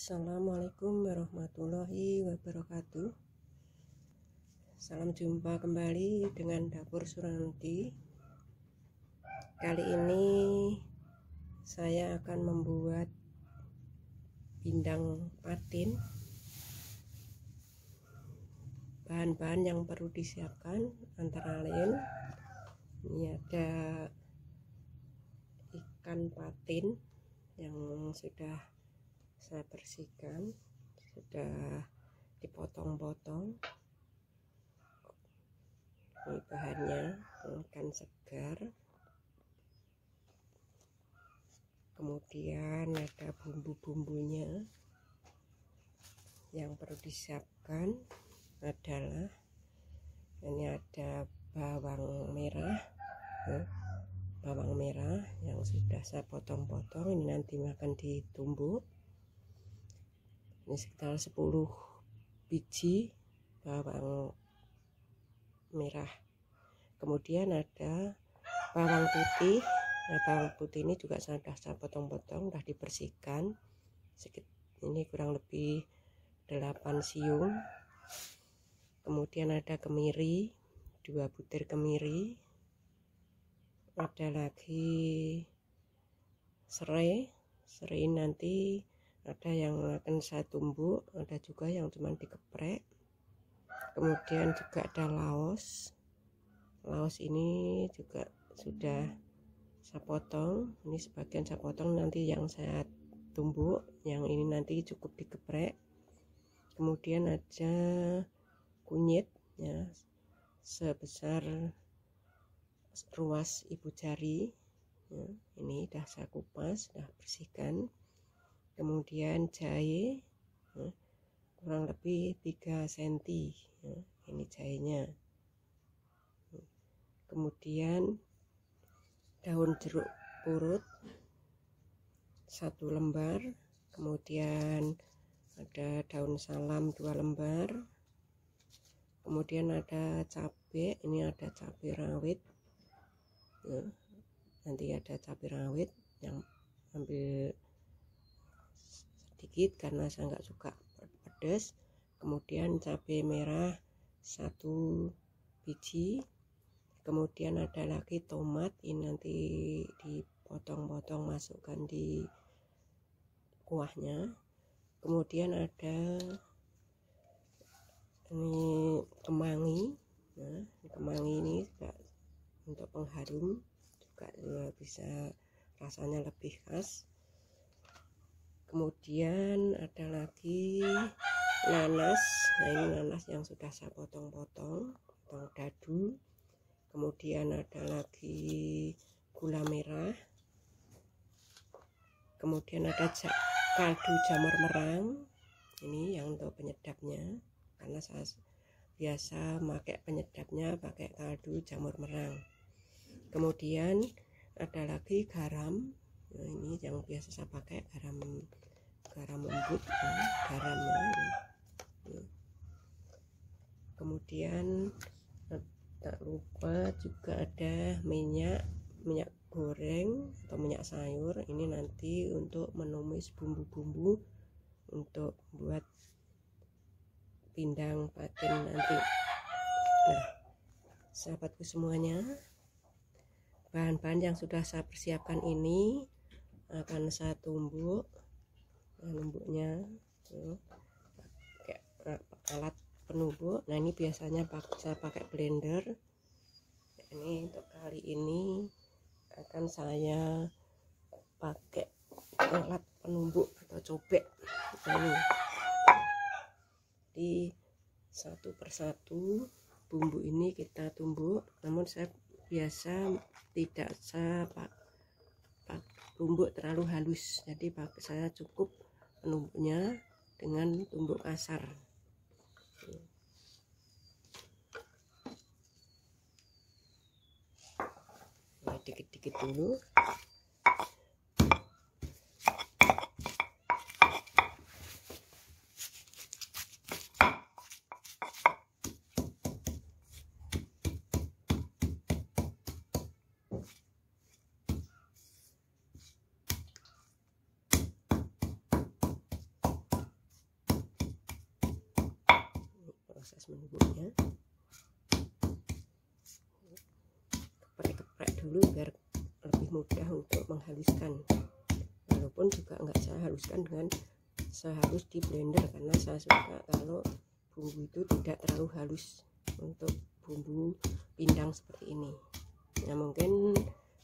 Assalamualaikum warahmatullahi wabarakatuh. Salam jumpa kembali dengan Dapur Suranti. Kali ini saya akan membuat pindang patin. Bahan-bahan yang perlu disiapkan antara lain ini ada ikan patin yang sudah saya bersihkan, sudah dipotong-potong. Ini bahannya ikan segar, kemudian ada bumbu-bumbunya. Yang perlu disiapkan adalah ini ada bawang merah yang sudah saya potong-potong. Ini nanti akan ditumbuk. Ini sekitar 10 biji bawang merah. Kemudian ada bawang putih. Nah, bawang putih ini juga sudah saya potong-potong, sudah dibersihkan. Ini kurang lebih 8 siung. Kemudian ada kemiri, 2 butir kemiri. Ada lagi serai nanti ada yang akan saya tumbuk, ada juga yang cuma dikeprek. Kemudian juga ada laos ini juga sudah saya potong. Ini sebagian saya potong, nanti yang saya tumbuk, yang ini nanti cukup dikeprek. Kemudian ada kunyit ya, sebesar ruas ibu jari ya, ini sudah saya kupas, sudah bersihkan. Kemudian jahe ya, kurang lebih 3 cm ya, ini jahenya. Kemudian daun jeruk purut 1 lembar. Kemudian ada daun salam 2 lembar. Kemudian ada cabai, ini ada cabai rawit ya, nanti ada cabai rawit yang ambil sedikit karena saya nggak suka pedas. Kemudian cabai merah 1 biji. Kemudian ada lagi tomat, ini nanti dipotong-potong masukkan di kuahnya. Kemudian ada ini kemangi. Nah, kemangi ini juga untuk pengharum, juga bisa rasanya lebih khas. Kemudian ada lagi nanas. Nah, ini nanas yang sudah saya potong-potong, potong dadu. Kemudian ada lagi gula merah. Kemudian ada kaldu jamur merang. Ini yang untuk penyedapnya, karena saya biasa pakai penyedapnya pakai kaldu jamur merang. Kemudian ada lagi garam. Nah, ini yang biasa saya pakai garam lembut ya, garamnya ini. Kemudian tak lupa juga ada minyak goreng atau minyak sayur. Ini nanti untuk menumis bumbu-bumbu untuk buat pindang patin nanti. Nah, sahabatku semuanya, bahan-bahan yang sudah saya persiapkan ini akan saya tumbuk. Numbuknya pakai alat penumbuk. Nah, ini biasanya saya pakai blender. Ini untuk kali ini akan saya pakai alat penumbuk atau cobek. Ini di satu persatu bumbu ini kita tumbuk, namun saya biasa tidak saya tumbuk terlalu halus, jadi saya cukup penumbuknya dengan tumbuk kasar. Nah, dikit-dikit dulu. proses menumbuknya. Geprek-geprek dulu biar lebih mudah untuk menghaluskan, walaupun juga nggak saya haluskan dengan sehalus di blender, karena saya suka kalau bumbu itu tidak terlalu halus untuk bumbu pindang seperti ini. Nah, mungkin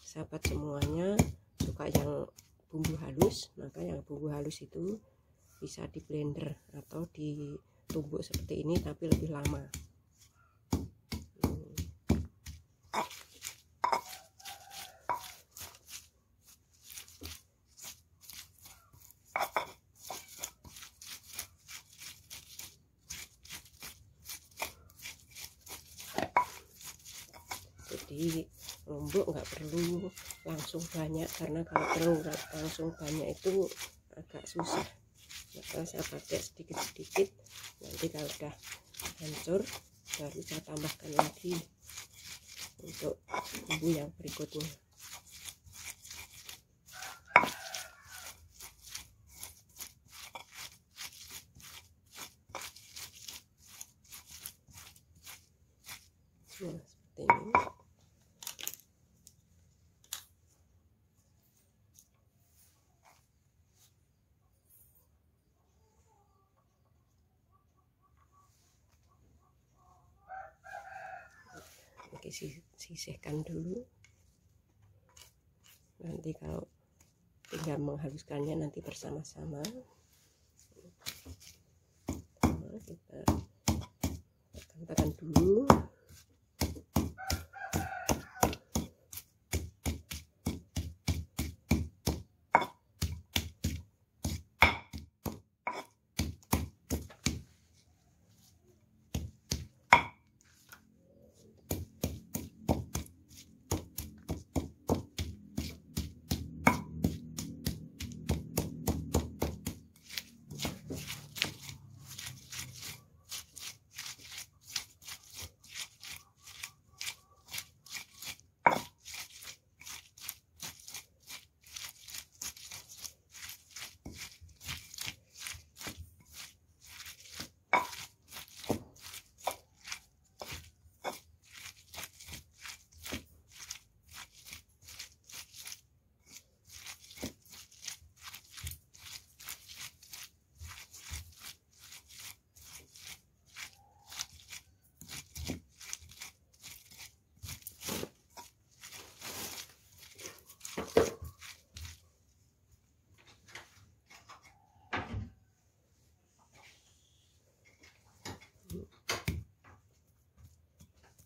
sahabat semuanya suka yang bumbu halus, maka yang bumbu halus itu bisa di blender atau ditumbuk seperti ini tapi lebih lama. Jadi lombok nggak perlu langsung banyak, karena kalau perlu langsung banyak itu agak susah, maka saya pakai sedikit-sedikit. Nanti kalau udah hancur baru saya tambahkan lagi untuk bumbu yang berikutnya. Nah, seperti ini. Oke, sisihkan dulu. Nanti kalau tinggal menghaluskannya nanti bersama-sama. Kita tekan-tekan dulu.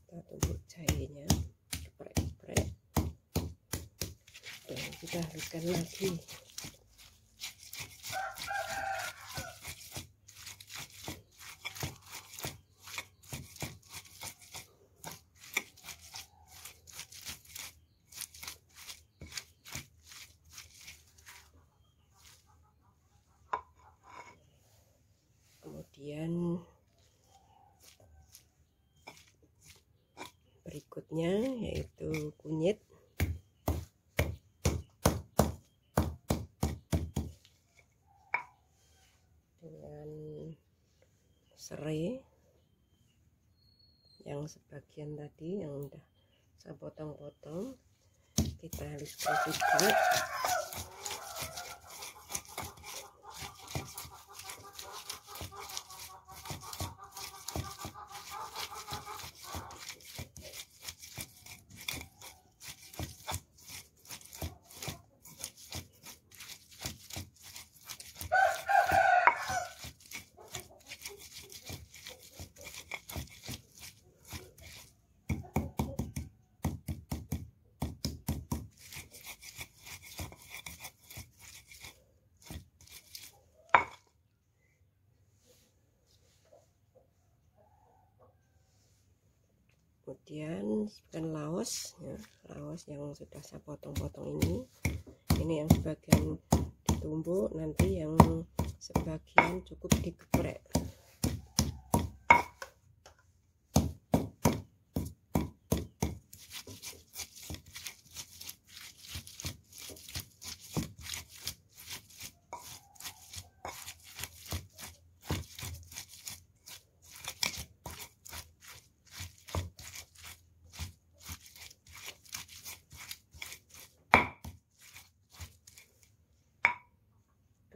Kita tumbuk jahenya, geprek-geprek, dan kita haluskan lagi. Kemudian berikutnya yaitu kunyit. Dengan serai yang sebagian tadi yang udah saya potong-potong, kita haluskan juga. Kemudian laos ya, laos yang sudah saya potong-potong ini yang sebagian ditumbuk, nanti yang sebagian cukup digeprek.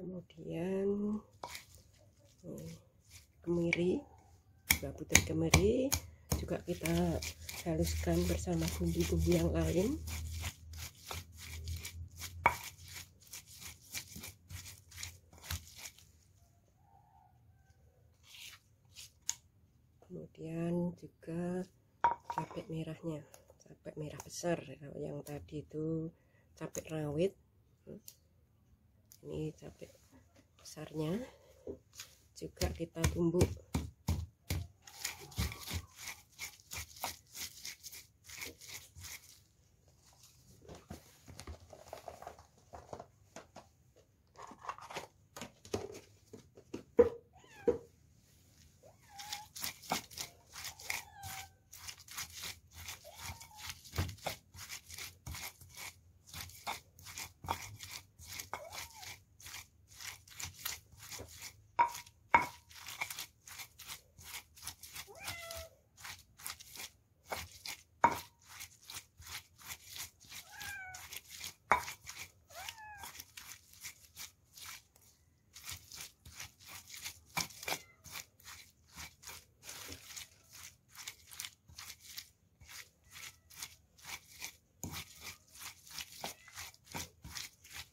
Kemudian kemiri, 2 butir kemiri juga kita haluskan bersama bumbu-bumbu yang lain. Kemudian juga cabai merahnya, cabai merah besar. Kalau yang tadi itu cabai rawit, ini cabai besarnya juga kita tumbuk.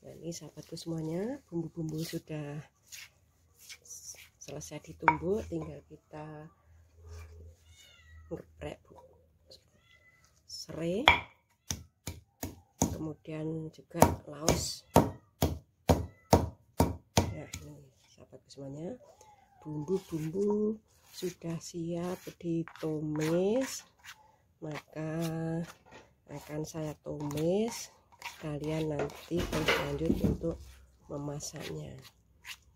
Nah, ini sahabatku semuanya, bumbu-bumbu sudah selesai ditumbuk, tinggal kita ngeprek serai, kemudian juga laos. Nah, ini sahabatku semuanya, bumbu-bumbu sudah siap ditumis, maka akan saya tumis, kalian nanti berlanjut untuk memasaknya.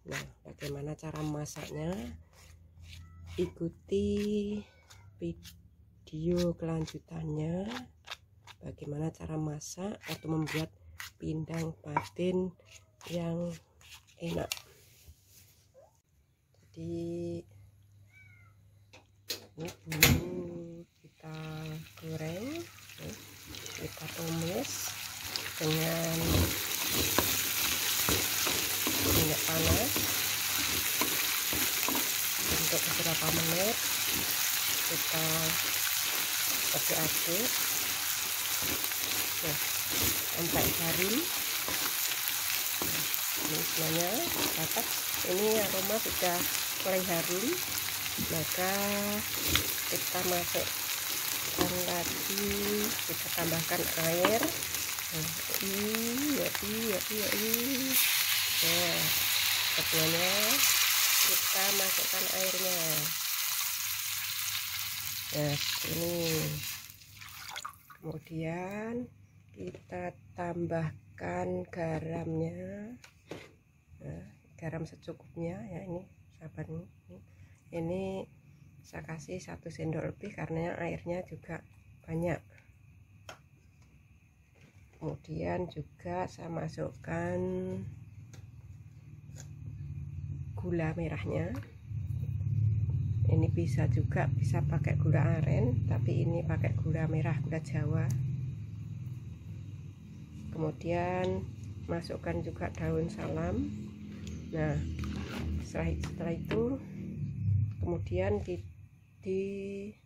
Nah, bagaimana cara masaknya? Ikuti video kelanjutannya, bagaimana cara masak atau membuat pindang patin yang enak. Jadi ini bumbu kita goreng, kita tumis dengan minyak panas untuk beberapa menit. Kita aduk-aduk sampai garing. Ini semuanya dapat, ini aroma sudah mulai harum, maka kita masukkan lagi, kita tambahkan air. Nah, semuanya kita masukkan airnya. Nah, ini kemudian kita tambahkan garamnya. Nah, garam secukupnya ya, ini sahabat, ini saya kasih 1 sendok lebih karena airnya juga banyak. Kemudian juga saya masukkan gula merahnya. Ini bisa pakai gula aren, tapi ini pakai gula merah, gula Jawa. Kemudian masukkan juga daun salam. Nah, setelah itu kemudian ditunggu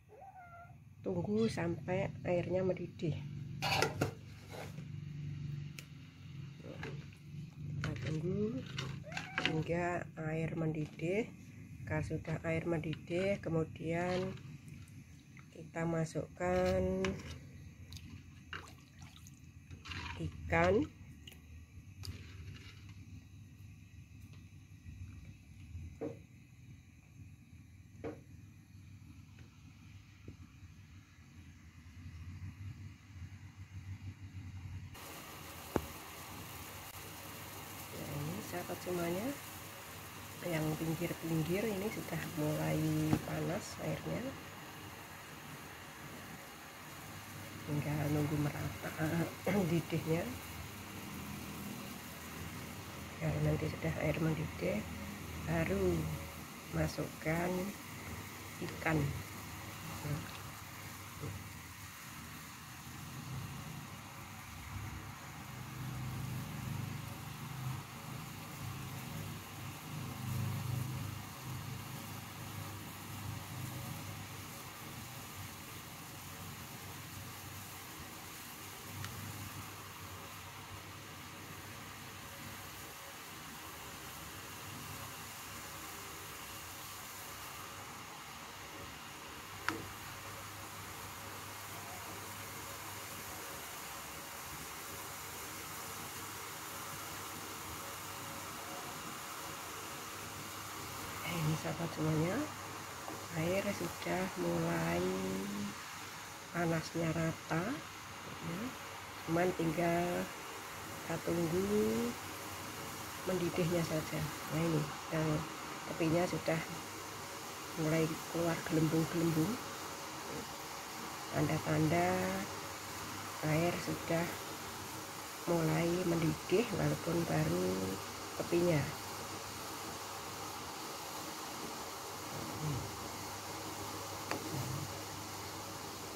sampai airnya mendidih. Kita tunggu hingga air mendidih. Kalau sudah air mendidih, kemudian kita masukkan ikan. Nah, ini sahabat semuanya, yang pinggir-pinggir ini sudah mulai panas airnya, tinggal nunggu merata didihnya. Ya, nanti sudah air mendidih, baru masukkan ikan. sahabat semuanya, air sudah mulai panasnya rata ya. Cuman tinggal kita tunggu mendidihnya saja. Nah ini yang tepinya sudah mulai keluar gelembung-gelembung, tanda-tanda air sudah mulai mendidih walaupun baru tepinya.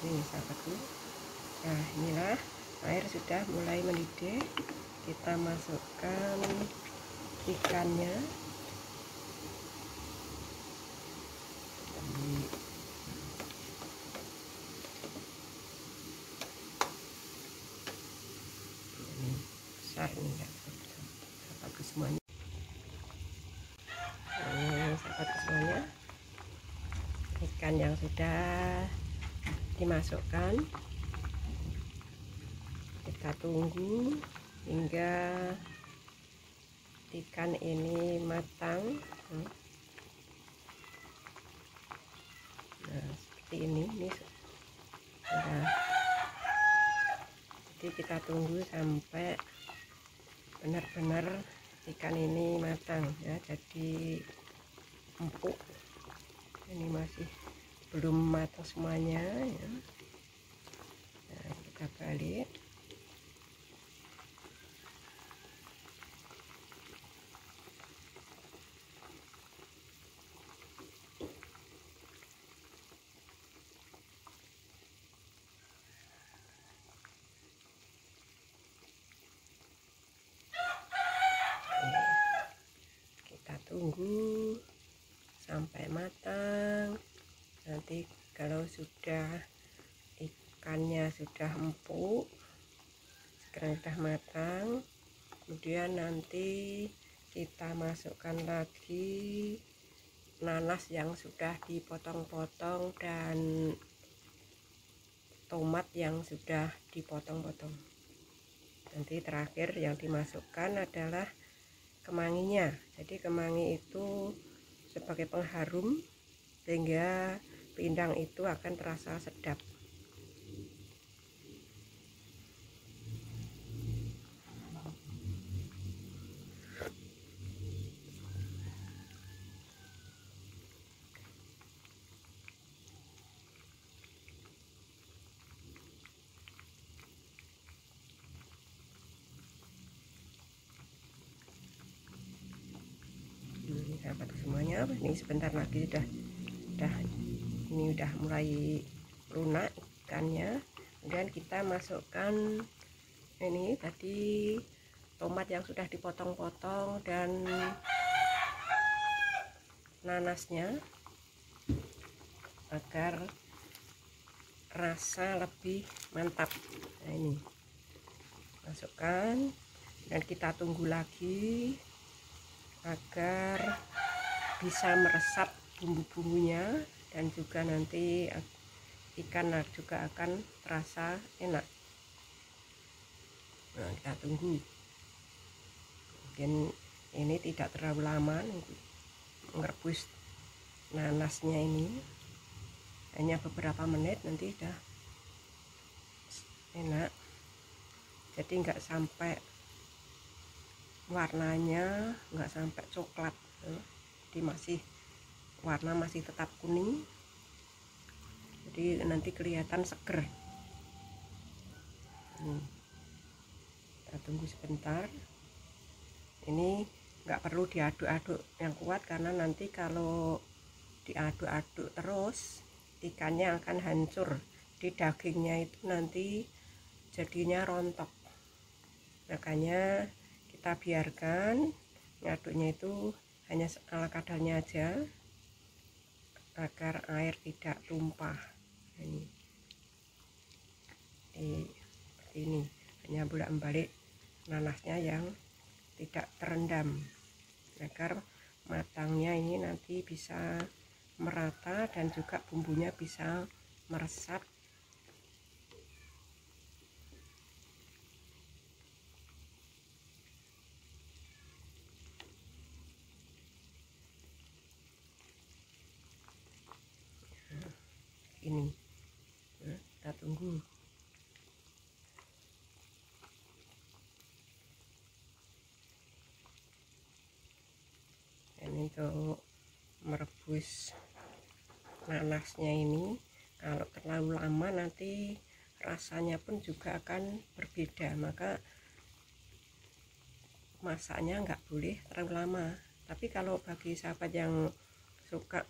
Ini sahabatku, nah inilah air sudah mulai mendidih. Kita masukkan ikannya. Ini besar nih sahabatku semuanya. Sahabatku semuanya, ikan yang sudah dimasukkan, kita tunggu hingga ikan ini matang. Nah seperti ini sudah. Jadi kita tunggu sampai benar-benar ikan ini matang ya, jadi empuk. Ini masih belum matang semuanya ya. Nah, kita balik. Kita tunggu sampai matang. Nanti kalau sudah ikannya sudah empuk, sekarang sudah matang, kemudian nanti kita masukkan lagi nanas yang sudah dipotong-potong dan tomat yang sudah dipotong-potong. Nanti terakhir yang dimasukkan adalah kemanginya. Jadi kemangi itu sebagai pengharum sehingga pindang itu akan terasa sedap. Ini sahabat semuanya, ini sebentar lagi ini udah mulai lunak ikannya. Kemudian kita masukkan ini tadi tomat yang sudah dipotong-potong dan nanasnya agar rasa lebih mantap. Nah ini masukkan dan kita tunggu lagi agar bisa meresap bumbu-bumbunya, dan juga nanti ikan juga akan terasa enak. Nah kita tunggu, mungkin ini tidak terlalu lama merebus nanasnya, ini hanya beberapa menit nanti udah enak. Jadi nggak sampai warnanya nggak sampai coklat, jadi warna masih tetap kuning, jadi nanti kelihatan seger. Kita tunggu sebentar. Ini nggak perlu diaduk-aduk yang kuat, karena nanti kalau diaduk-aduk terus ikannya akan hancur di dagingnya, itu nanti jadinya rontok. Makanya kita biarkan ngaduknya itu hanya ala kadarnya aja agar air tidak tumpah. Ini seperti ini, hanya bolak-balik nanasnya yang tidak terendam agar matangnya ini nanti bisa merata dan juga bumbunya bisa meresap. ini. Nah, kita tunggu. Ini untuk merebus nanasnya ini, kalau terlalu lama nanti rasanya pun juga akan berbeda, maka masaknya nggak boleh terlalu lama. Tapi kalau bagi sahabat yang suka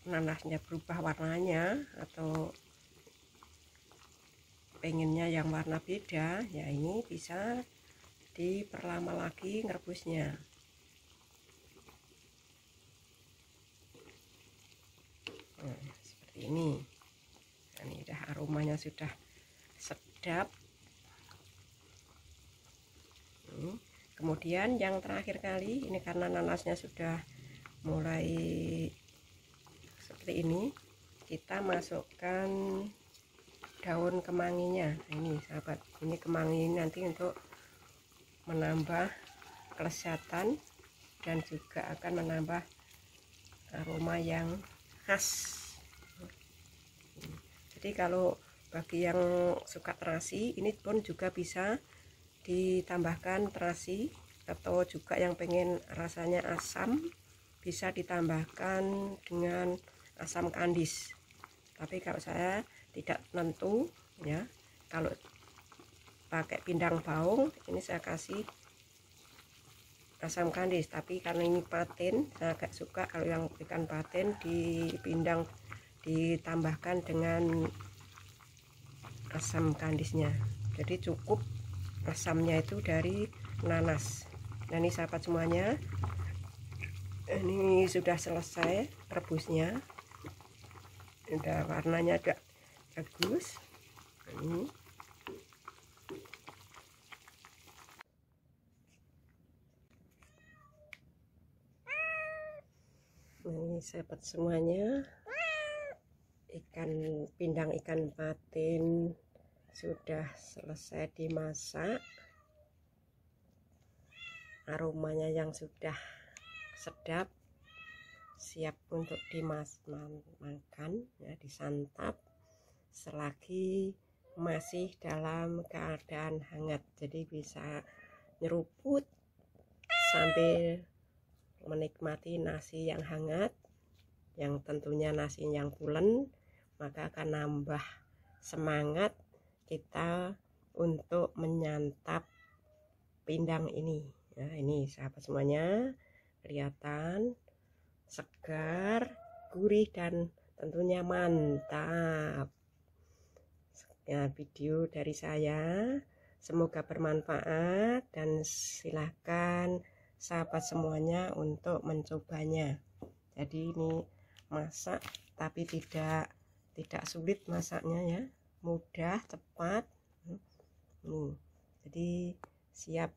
nanasnya berubah warnanya atau pengennya yang warna beda, ya ini bisa diperlama lagi ngerebusnya. Nah, seperti ini. Nah, ini udah aromanya sudah sedap. Kemudian yang terakhir kali ini, karena nanasnya sudah mulai seperti ini, kita masukkan daun kemanginya. Nah, ini sahabat, ini kemangi nanti untuk menambah kelezatan dan juga akan menambah aroma yang khas. Jadi kalau bagi yang suka terasi, ini pun juga bisa ditambahkan terasi, atau juga yang pengen rasanya asam bisa ditambahkan dengan asam kandis. Tapi kalau saya tidak tentu ya, kalau pakai pindang baung ini saya kasih asam kandis, tapi karena ini patin saya agak suka kalau yang ikan patin dipindang ditambahkan dengan asam kandisnya. Jadi cukup asamnya itu dari nanas. Nah, ini sahabat semuanya, ini sudah selesai rebusnya, udah warnanya udah bagus. Ini sahabat semuanya, pindang ikan patin sudah selesai dimasak. Aromanya yang sudah sedap, siap untuk dimakan ya, disantap selagi masih dalam keadaan hangat. Jadi bisa nyeruput sambil menikmati nasi yang hangat, yang tentunya nasi yang pulen, maka akan nambah semangat kita untuk menyantap pindang ini ya. Ini sahabat semuanya, kelihatan segar, gurih, dan tentunya mantap. Sekian video dari saya, semoga bermanfaat, dan silahkan sahabat semuanya untuk mencobanya. Jadi ini masak tapi tidak sulit masaknya ya, mudah, cepat. Jadi siap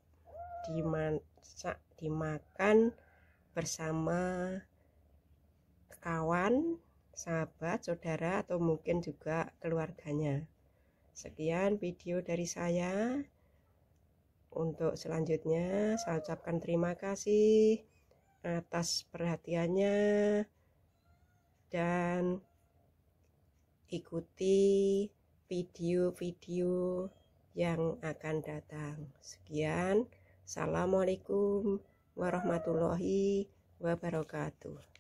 dimasak, dimakan bersama kawan, sahabat, saudara, atau mungkin juga keluarganya. Sekian video dari saya. Untuk selanjutnya saya ucapkan terima kasih atas perhatiannya, dan ikuti video-video yang akan datang. Sekian, assalamualaikum warahmatullahi wabarakatuh.